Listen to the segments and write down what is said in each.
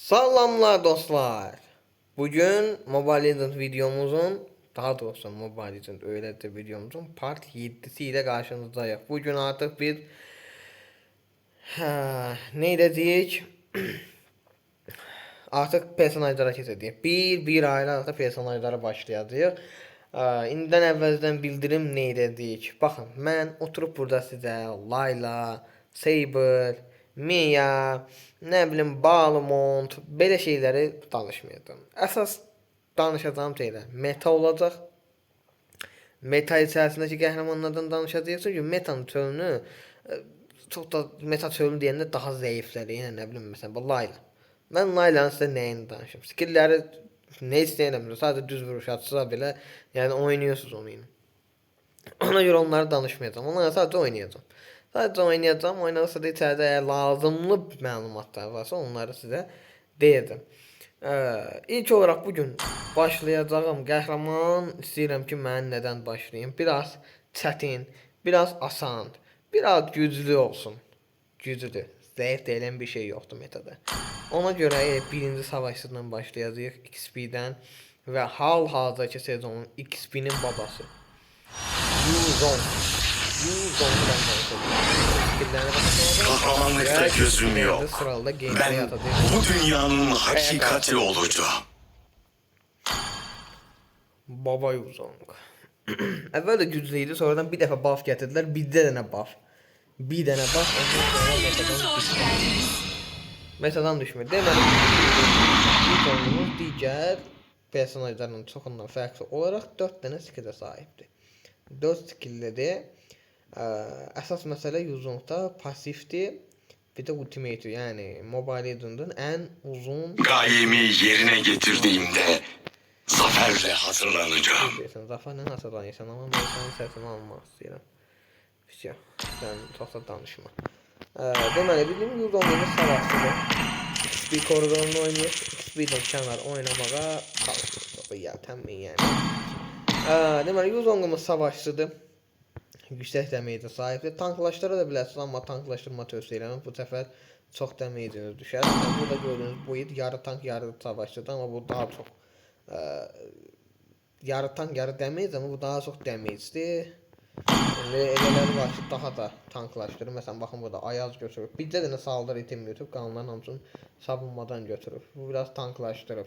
Salamlar dostlar. Bugün Mobile Legends videomuzun, daha doğrusu Mobile Legends öğreti videomuzun part 7'si ile karşınızdayız. Bugün artık bir ne edeceğiz? Artık personajlara keçəcəyik. Bir aile artıq personajlara başlayacağıq. İnden əvvəldən bildirim nə edəcəyik? Baxın, mən oturup burada sizə Layla, Saber, Mia, nə bilim Balmont, belə şeyləri danışmayacağam. Əsas danışacağım şeylər meta olacaq. Meta içərisindəki qəhrəmanlardan danışacağıq. Çünki metanın çölünü çox da meta çölü deyəndə daha zəifləri, yəni nə bilim məsələn bu Layla. Mən Laylanın sizə nəyini danışım? Skillləri ne istəyirəm, sadəcə düz vuruş atsa belə, yəni oynuyorsunuz onu ilə. Ona görə onları danışmayacağam. Onlara sadəcə oynayacağam. Sadəcə oynayacağım. Oynarsa da içəridə əgər lazımlı məlumatlar varsa onları sizə deyəcəm. İlk olaraq bugün başlayacağım qəhrəman istəyirəm ki, mən nədən başlayayım? Biraz çətin, biraz asan, biraz güclü olsun. Güclü. Zəif deyilən bir şey yoxdur metada. Ona görə birinci savaşçıdan başlayacağıq XP-dən və hal-hazırdakı sezonun XP-nin babası. Yuzong. Yuzong'dan başlayacağıq. Kahramanlıkta gözüm yok. Ben bu dünyanın hakikati olacağım. Baba Yuzong. Əvvəl də güclü idi, sonradan bir dəfə buff gətirdilər, bir dənə buff. Bir dənə buff, metadan düşmür. Deməli, Yuzong'umuz digər personajların çoxundan fərqli olaraq 4 dənə skill'ə sahibdir. 4 skill'də əsas məsələ Yuzong'da passivdir, bir də ultimate, yəni Mobile Legends'ın ən uzun Gayemi yerine getirdiğimde zaferle hazırlanacağım. Zaferlə hazırlanırsan, amma mən sənin səsini almaq istəyirəm. Fisya, sən çox da danışma. Deməli, bizim Yuzong'umuz savaşçıdır. XP koridorunu oynayır. XP'dən kənar oynamağa çalışır. Çox da yəltənməyin yəni. Deməli, Yuzong'umuz savaşçıdır. Yüksək dəmeyəcə sahibdir. Tanklaşdıra da bilərsiniz, amma tanklaşdırma tövsiyə edirəm. Bu səfər çox dəmeyəciniz düşər. Burada gördüyünüz bu it yarı tank, yarı savaşçıdır, amma bu daha çox yarı tank, yarı dəmeyəcə, amma bu daha çox dəmeyəcdir. Elələri var ki, daha da tanklaşdırır. Məsələn, baxın burada Ayaz götürüb. Bircə dənə saldırı item götürüb, qalanların hamısını savunmadan götürüb. Bu biraz tanklaşdırıb.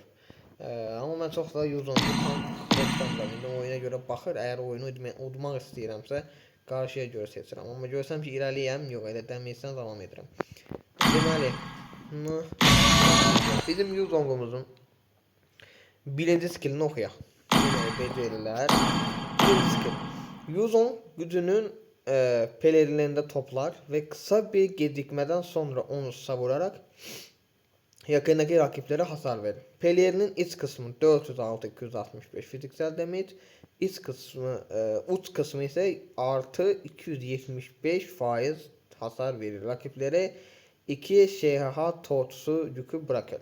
Amma mən çox da Yuzong'u tank göstərmirəm. İndi oyuna görə baxır, əgər oyunu udmaq istəyirəmsə, qarşıya görə seçirəm. Amma görsəm ki, irəliyəm, yox, elə dəməyəcəksən, davam edirəm. Deməli, bizim Yuzong'umuzun birinci skillini oxuyaq. Deməli, becerilər. Birinci skill. Yuzong gücünün pelerinlərində toplar və qısa bir gecikmədən sonra onu savurarak yakındaki rakiplere hasar verir. Pelerinin iç kısmı 406-265 fiziksel damage, uç kısmı ise artı 275% hasar verir. Rakiplere 2 şeha tortusu yükü bırakır.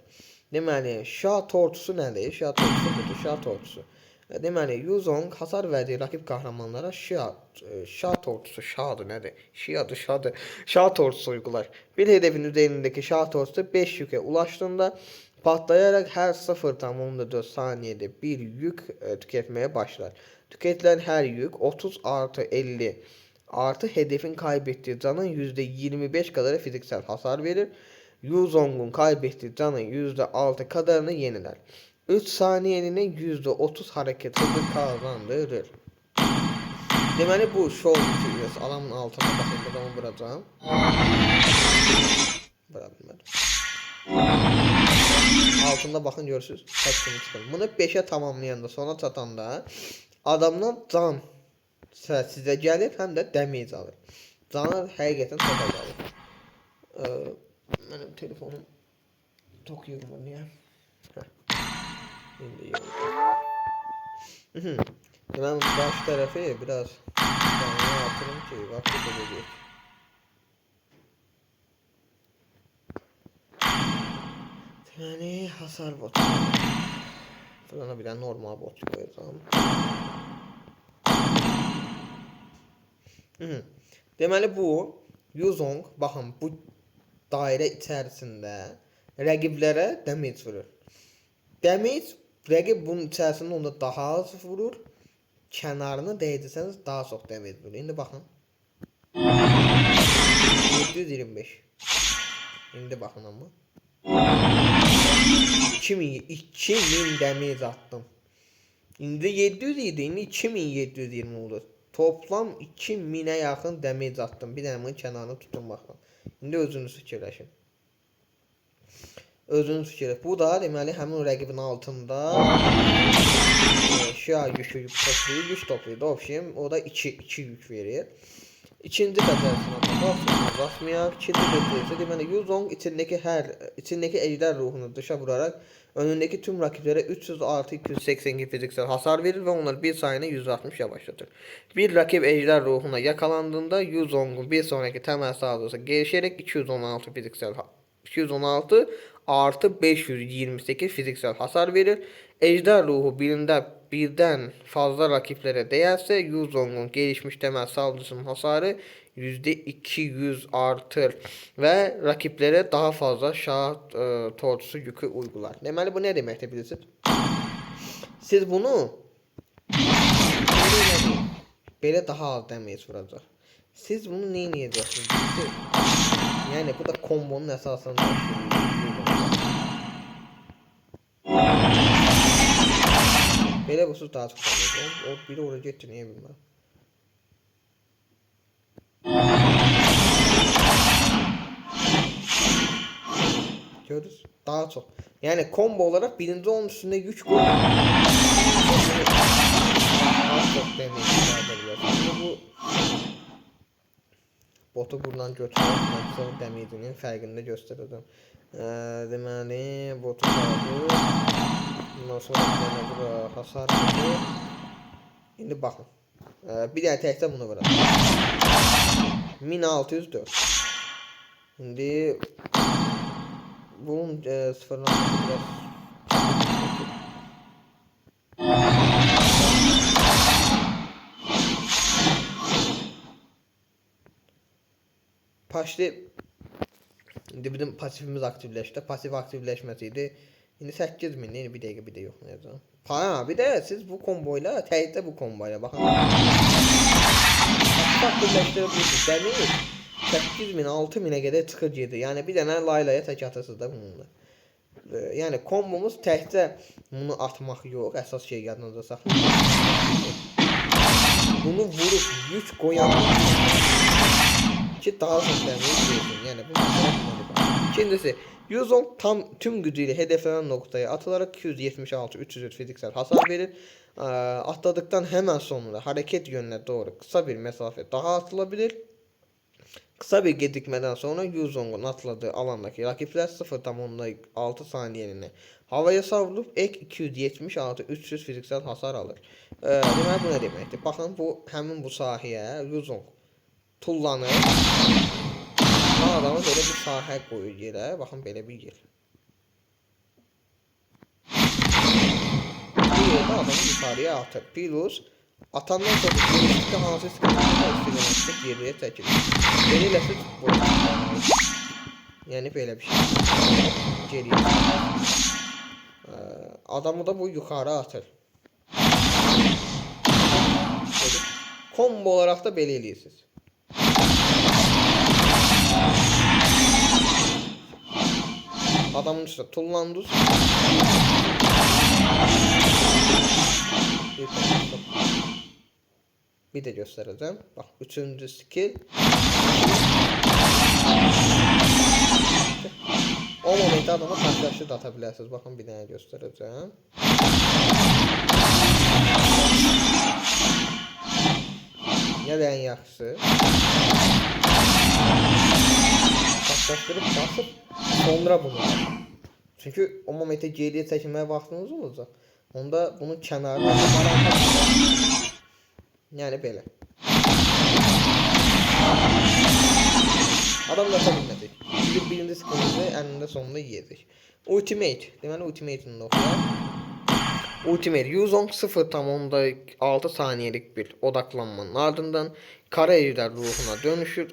Deməli, şah tortusu nədir? Şah tortusu budur, şah tortusu. Deməli, Yuzong hasar verdiği rakip kahramanlara şah tortusu, şahdır nədir? Şahdır, şah tortusu uygular. Bir hedefin üzerindeki şah tortusu 5 yüke ulaştığında patlayarak her 0,4 saniyede bir yük tüketmeye başlar. Tüketilen her yük 30 artı 50 artı hedefin kaybettiği canın %25 kadarı fiziksel hasar verir. Yuzong'un kaybettiği canın %6 kadarını yeniler. 3 saniyeliğine %30 hareket hızı kazandırır. Deməli bu şov videosu. Adamın altına bakayım, adamı vuracağım. Vurabilmədim. Altında bakın görürsünüz. Kaçını çıxır. Bunu 5'e tamamlayanda, sona çatanda adamdan can sizə gəlir, həm də damage alır. Canı həqiqətən çox az alır. Mənim telefonum çok yığılır, niyə? Şimdi iyi oldu. Ben baş tarafı biraz canlı atırım ki vakti gelecek. Yani hasar botu. Fırına bir normal bot koyacağım. Deməli bu Yuzong, baxın bu dairə içərisində rəqiblərə damage vurur. Damage rəqib bunun içərisində onda daha az vurur. Kənarına dəydirsəniz daha çox damage vurur. İndi baxın. 725. İndi baxın amma. 2000 damage attım. İndi 700 idi, indi 2720 oldu. Toplam 2000'ə yaxın damage attım. Bir dənə bunun kənarını tutun baxın. İndi özünüz fikirləşin. Özünüz fikirləşin. Bu da deməli həmin rəqibin altında şia yükü toplayır, yük toplayır. Option o da 2 yük verir. İkinci bəcərisinə baxmayaq. İkinci bəcərisi deməli Yuzong içindəki ejder ruhunu dışa vuraraq önündeki tüm rakiplere 300 artı 282 fiziksel hasar verir ve onları bir sayına 160 yavaşlatır. Bir rakip ejder ruhuna yakalandığında Yuzong'un bir sonraki temel saldırısı gelişerek 216 artı 528 fiziksel hasar verir. Ejder ruhu birden fazla rakiplere değerse Yuzong'un gelişmiş temel saldırısının hasarı %200 artır ve rakiplere daha fazla şah tortusu yükü uygular. Deməli bu ne deməkdir bilirsiniz? Siz bunu belə daha az damage vuracaq. Siz bunu ne edəcəksiniz? Yani bu da kombonun əsasında. Belə vursunuz daha çox damage. O biri oraya getdi, niyə bilməm. Görürüz. Daha çok. Yani combo olarak birinci onun üstünde yük koyuyor. Daha çok damage çıkartabiliyorsunuz. Bu botu buradan götürüp damage'inin fərqini göstereceğim. Deməli botu kaldı. Bundan sonra bura hasar veriyor. Şimdi bakın. Bir daha təkcə bunu vuralım. 1604. Şimdi bunun sıfırlaması biraz Şimdi bizim pasifimiz aktifleşti. Pasif aktifleşmesiydi. Şimdi 8000 yeni bir dəqiqə bir də yoxlayacağım. Ha bir də siz bu komboyla təkcə bu komboyla baxın. Aktifleştirebilirsiniz. Demeyin. 8000 6000'e qədər çıxır gedir. Yəni bir dənə laylaya tək atırsınız da bununla. Yəni kombomuz təkcə bunu atmaq yox, əsas şey yadınızda saxlayın. Bunu vurup yük qoyan ki daha çox dəmir versin. Yəni bu məsələ bundan. İkincisi, Yuzong tüm gücüyle hedeflenen noktaya atılarak 276-303 fiziksel hasar verir. Atladıktan hemen sonra hareket yönüne doğru kısa bir mesafe daha atılabilir. Kısa bir gecikmeden sonra Yuzong'un atladığı alandaki rakipler 0,6 saniyeliğine havaya savrulup ek 276-300 fiziksel hasar alır. Deməli bu ne deməkdir? Baxın bu həmin bu sahəyə Yuzong tullanır. Adamı böyle bir sahə qoyur yerə. Baxın belə bir yer. Bu yerdə adamı yukarıya atır. Plus atandan sonra gelişlikdə hansı sıkıntılar istiləməkdə geriyə çəkilir. Belələ siz boyunca. Yəni belə bir şey. Geriyə çəkilir. Adamı da bu yukarı atır. Combo olarak da belə eləyirsiniz. Adamın üstüne tullandınız. Bir de göstereceğim. Bak üçüncü skill. O momenti adama taşlaşır da atabilirsiniz. Bakın bir tane göstereceğim. Ya ben yaxşı. Taşlaştırıp basıp sonra bunu. Çünkü o momente geriye çəkilməyə vaxtınız olacaq. Onda bunun kənarına yani belə. Adam da bilmədik. Birinci skillimizi əlində sonunda yiyəcək. Ultimate. Deməli ultimate'ini oxuyaq. Ultimate Yuzong 0,6 saniyelik bir odaklanmanın ardından kara ejder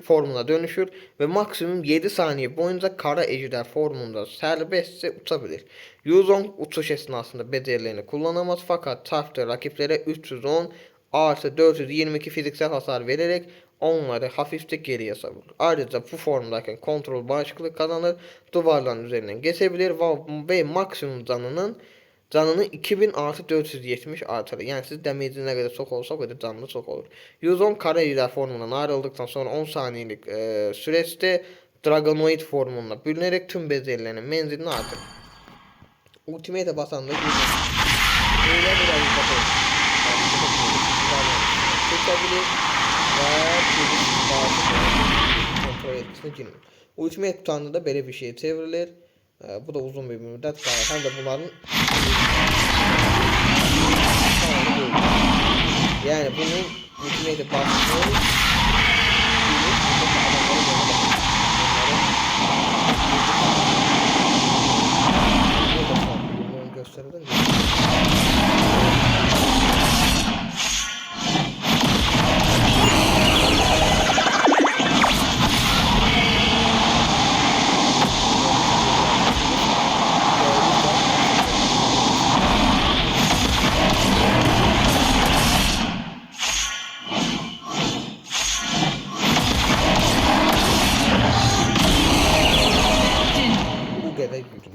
formuna dönüşür ve maksimum 7 saniye boyunca kara ejder formunda serbestçe uçabilir. Yuzong uçuş esnasında becerilerini kullanamaz fakat çarptığı rakiplere 310 artı 422 fiziksel hasar vererek onları hafifçe geriye savurur. Ayrıca bu formdayken kontrol bağışıklığı kazanır, duvarların üzerinden geçebilir ve maksimum canını 2000 artı 470 artırır. Yani siz damage'ine kadar çok olsa o kadar canlı çok olur. 110 kara ejder formundan ayrıldıktan sonra 10 saniyelik süreçte Dragonoid formuna bürünerek tüm becerilerinin menzilini artırır. Ultimate'e basan da öyle biraz yapalım. Çekebilir ve kontrol etkisine girmir. Ultimate tutanında da böyle bir şey çevrilir. Bu da uzun bir müddet kalır. Hem de bunların yani bunun Ultimate'e başlıyor. Gösterelim mi?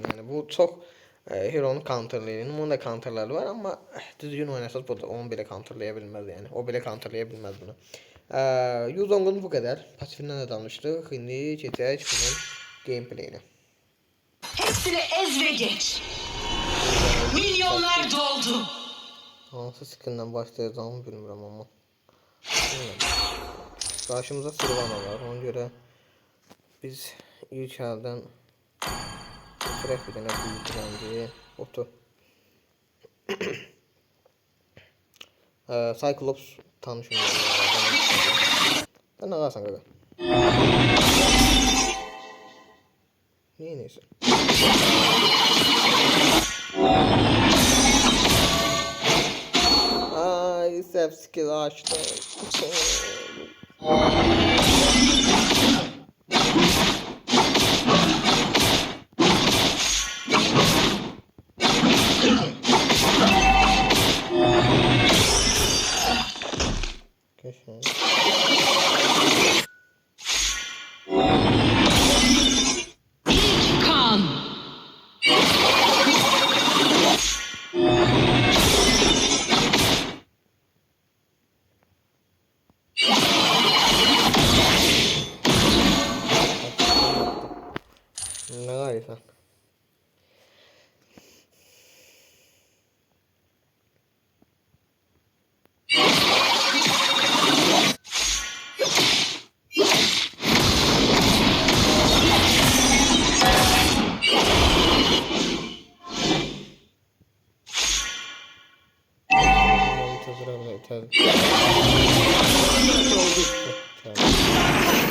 Yani bu çok Hero'nun counterlarının bunun da counterları var ama düzgün oynarsanız bu da onu bile counterlayabilmez yani. O bile counterlayabilmez bunu. Yuzong'un bu kadar. Pasifinden de danıştık. Şimdi geçelim bunun gameplay'ine. Hepsini ez ve geç. Milyonlar doldu. Nasıl skill'den başlayacağımı bilmiyorum ama. Karşımıza Sylvana var. Ona göre biz ilk elden bırak bir tane büyük botu. Cyclops tanışmıyorum. Ben ne varsan gaga. Neyse. Ay sep skill açtı. Kan. Ne var ya?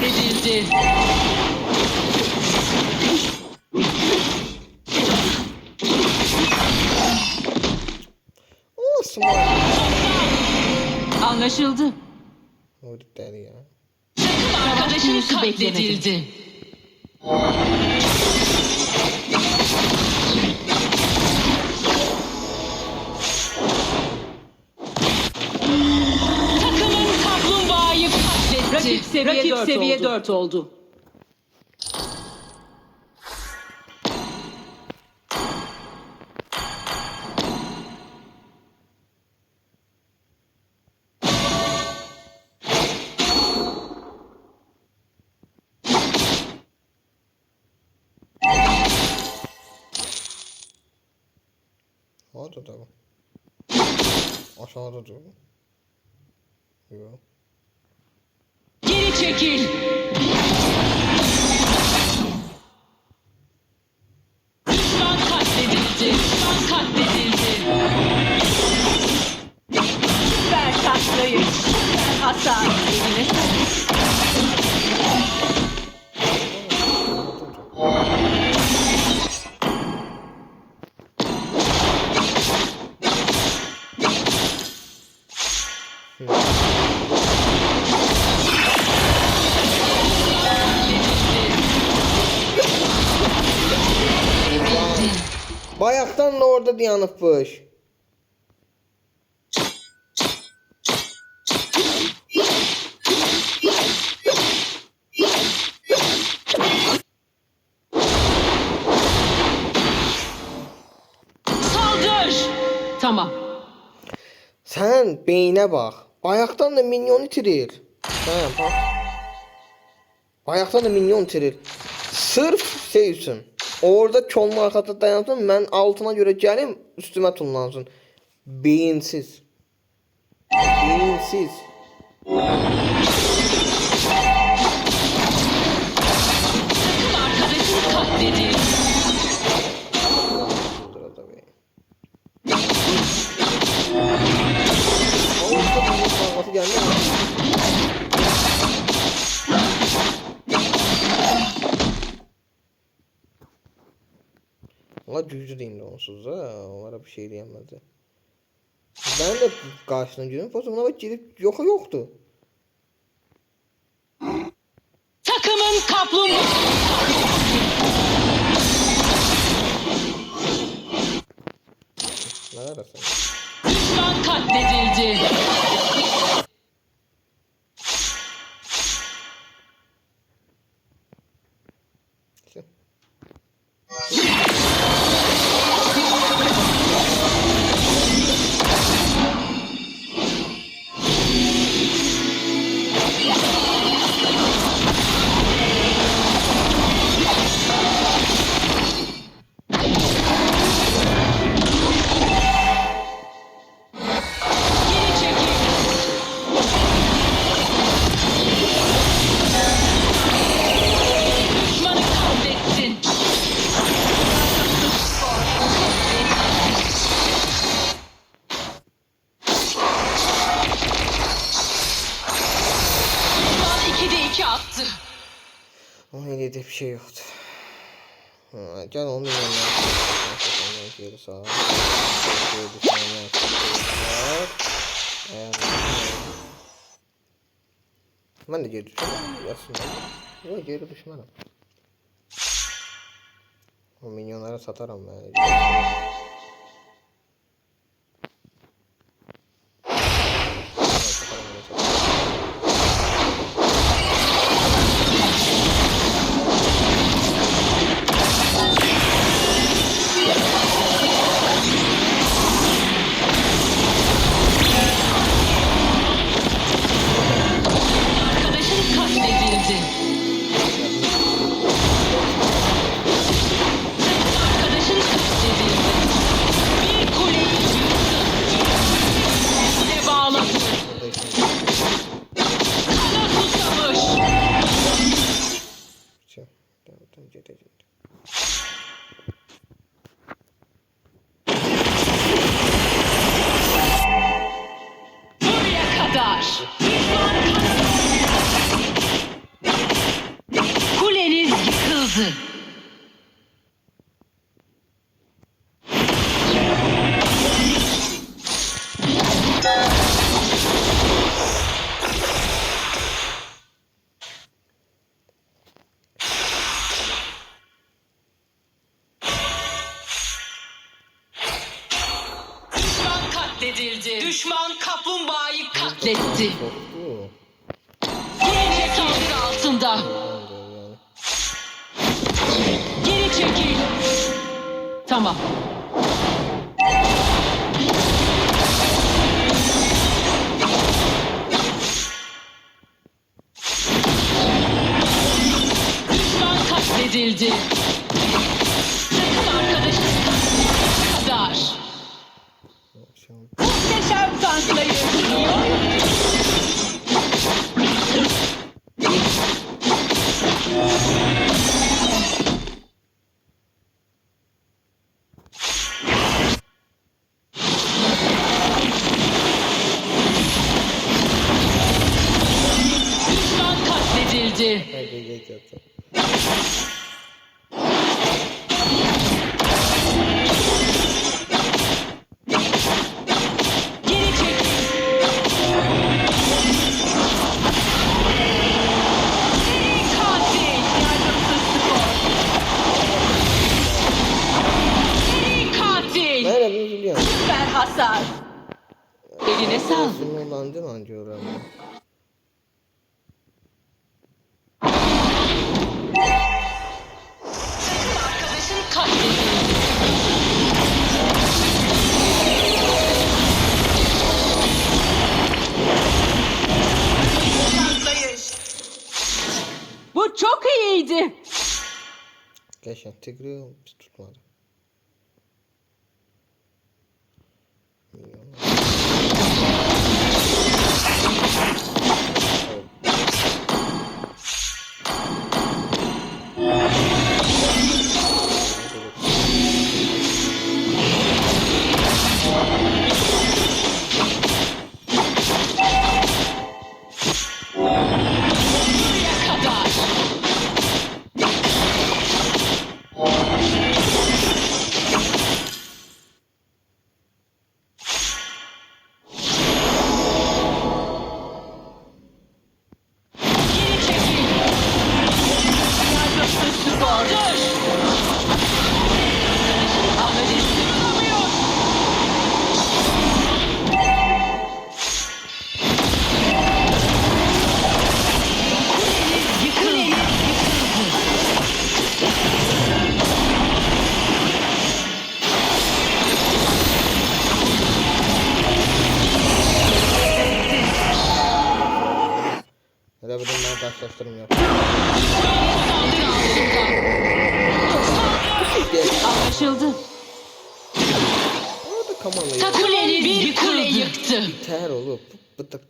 Edildi. Olsun. Anlaşıldı. O deli ya. Arkadaşınız katledildi. Takımın kaplumbağayı katletti. Rakip seviye 4 oldu. Orada da bu. Aşağıda dur. Yok. Geri çekil. Düşman katledildi. Düşman katledildi. Süper katlayış. Süper hasar. bayaqdan da orada dayanıbmış. Saldır. Tamam. Sen beyne bak. Bayaqdan da minyon itirir. Sen bak. Bayaqdan da minyon itirir. Sırf şey üçün. Orada kolun arkasında dayansın, mən altına göre gəlim, üstümə tullansın. Beyinsiz. Beyinsiz. Takım arkadaşın katledildi. Orada geldi mi? Onlar güclü değildi onsuz ha. Onlara bir şey diyemezdi. Ben de karşına girdim. O zaman bak girip yoktu. Takımın kaplumbağa. Ne arasın? Düşman katledildi. Geri çekil. Düşmanı katlettin. Düşman 2'de 2 attı. Ama elinde bir şey yoktu. Ha, gel onu yanına. Geri sağa. Geri düşmanlar. Ben de geri düşmanım aslında. Yok geri düşmanım. O minyonlara satarım ben. Arkadaşın katledildi. Arkadaşın katledildi. Bir kuleyi yıktı. Kule bağladı. Kana susamış. Buraya kadar. Kuleniz yıkıldı. Düşman katledildi. Düşman kaplumbağayı katletti. Korktu. Geri saldırı altında. Geri çekil. Tamam. Düşman katledildi. Takım arkadaşın katledildi. Kadar. Muhteşem tanklayı. Düşman katledildi. Hadi geç yatın. hasar. Eline sağlık. Sinirlendim lan diyorum. Arkadaşın katledildi. Bu çok iyiydi. Geçen Tigreal biz tutmadı. Kadar. Geri çekil. Yardım spor. Ahmet'in sınırlamıyor. Yıkıl. Hele bir de ben karşılaştırım yap. Anlaşıldı. Orada kamerayı Kuleniz bir kule yıktı. ter olup bıtık.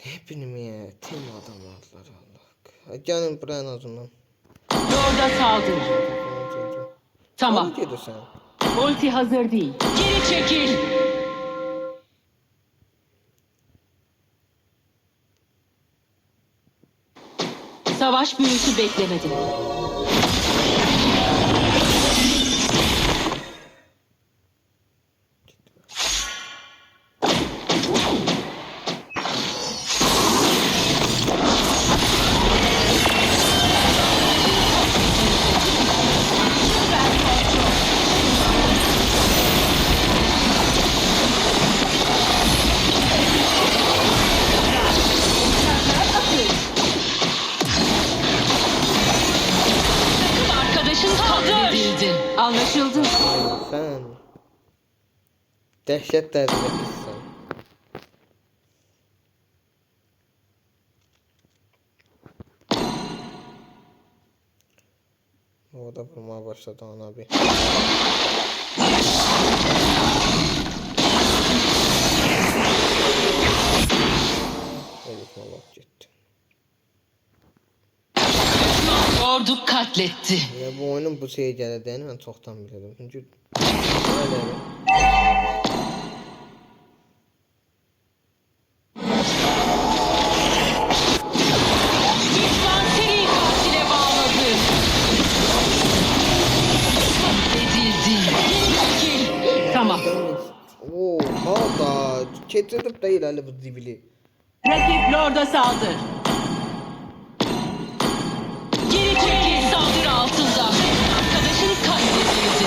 Ne bileyim ya. Tim adamlar Allah. Canım buraya en azından. Lord'a saldır. Tamam. Ne diyorsun sen? Ulti hazır değil. Geri çekil. Savaş büyüsü beklemedim. Arkadaşın katledildi. Anlaşıldı. Sen dehşet derecede pissin. O da vurmaya başladı ana bir. Elif Allah gitti. Ordu katletti. Ya bu oyunun bu şeye gələcəyini mən çoxdan bilirdim. Çünki Düşman seri katile bağladı. Katledildi. Geri çekil. Tamam. Oha da keçirib deyil hələ bu zibili. Rakip Lord'a saldır. Geri çekil. Saldırı altında. Arkadaşın katledildi.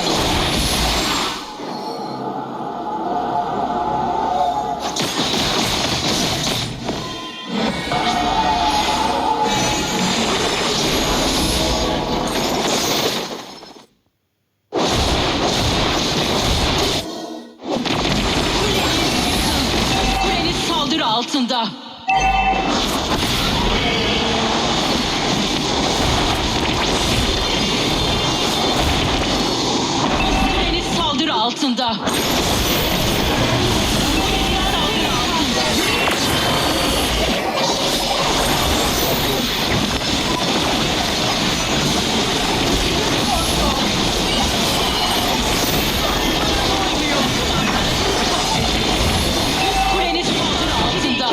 Kuleniz saldırı altında. Kuleniz saldırı altında. Kuleniz saldırı altında.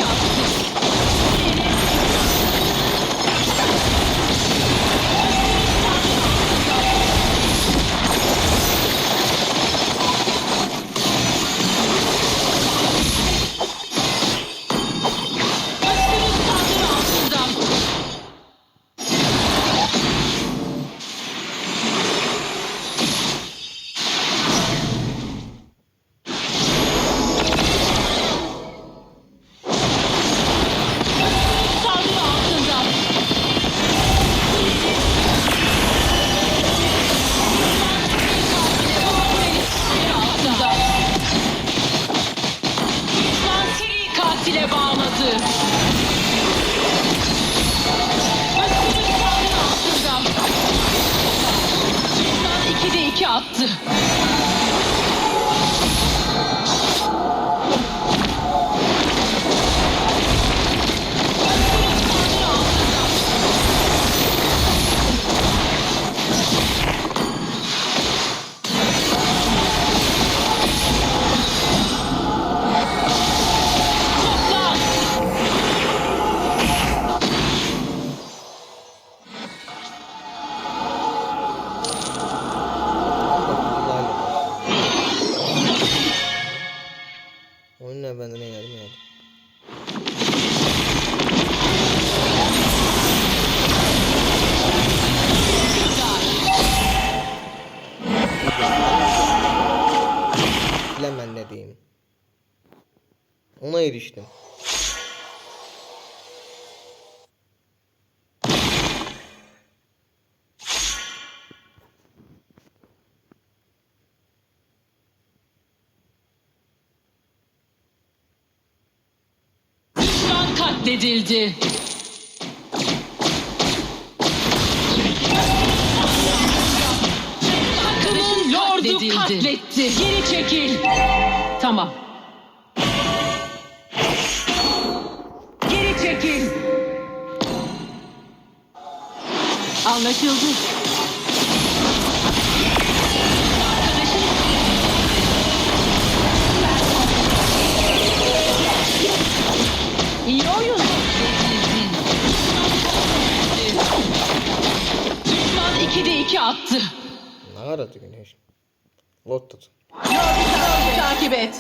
2'de 2 attı. Oyun ne bende ne geldi ne geldi. Bilemem ne diyeyim. Ona eriştim. Düşman katledildi. Takımın lordu katletti. Geri çekil. Tamam. Geri çekil. Anlaşıldı. İyi oyun. Düşman 2'de 2 attı. Ne aradı güneş? Lot tut. Takip et.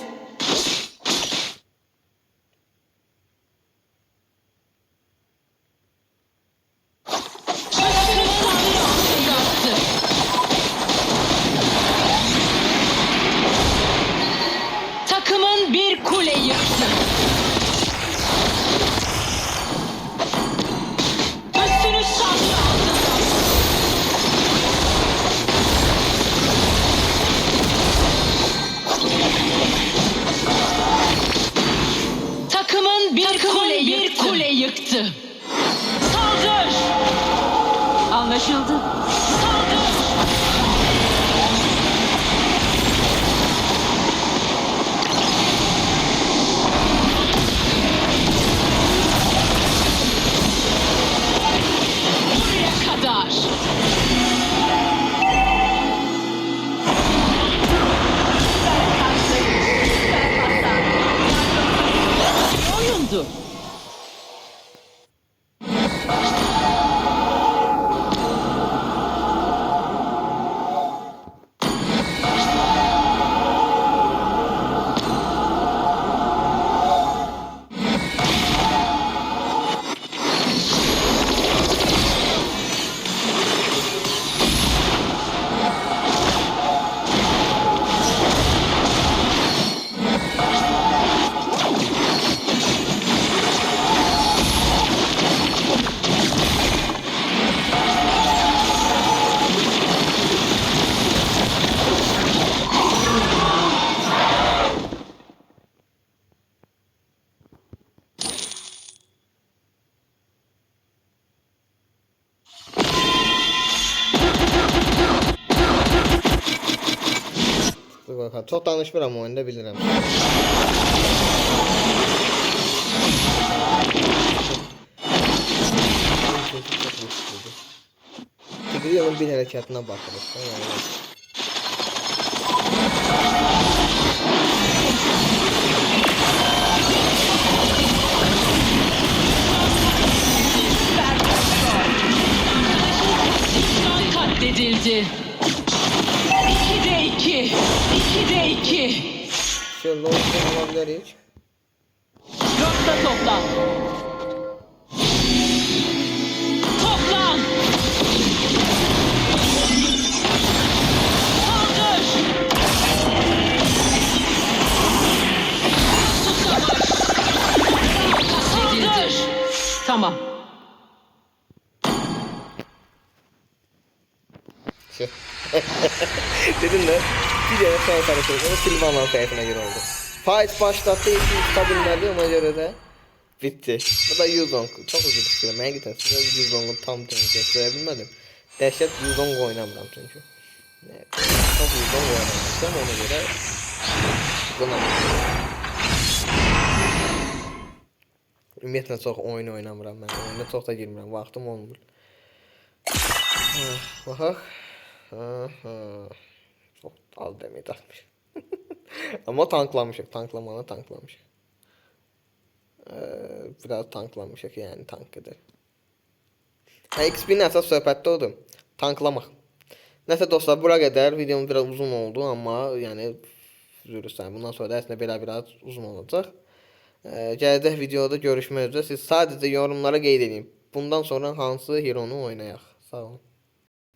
Takımın bir kule yıktı. Üstünü saldırı altında. Takımın bir kule yıktı. Saldır. Anlaşıldı. Saldır. Buraya kadar. İyi oyundu. Dur bakalım. Çok danışmıram oyunda bilirəm. Tigreal'ın bir hərəkətinə baxırıq. Katledildi. 2'de 2. 2'de 2. Şöyle olsun alabiliriz. Dörtte toplan. Toplan. Saldır. Katledildi. Tamam. Dedim de bir yere son karıştırdım. Silvan'ın sayesine göre oldu. Fight başlattı. İlk tutabilmedi ona göre de bitti. Bu da Yuzong. Çok üzüldüm istedim. Ben gittim. Size Yuzong'u tam temizlik gösterebilmedim. Dehşet Yuzong oynamıram çünkü. Evet, çok uzun oynamışım ona göre buna. Ümumiyyətlə çox oyun oynamıram mən. Oyuna çox da girmirəm. Vaxtım olmur. Baxaq. Çox az demək atmış. Amma tanklamışıq. Tanklamanı tanklamışıq. Biraz tanklamışıq yəni tankıdır. XP-nin əsas söhbəti odur. Tanklamaq. Nəsə dostlar, bura qədər videom biraz uzun oldu, amma yəni üzürsən. Bundan sonra da əslində belə biraz uzun olacaq. Gələcək videoda görüşmək üzrə. Siz sadəcə yorumlara qeyd edin. Bundan sonra hansı heronu oynayaq. Sağ olun.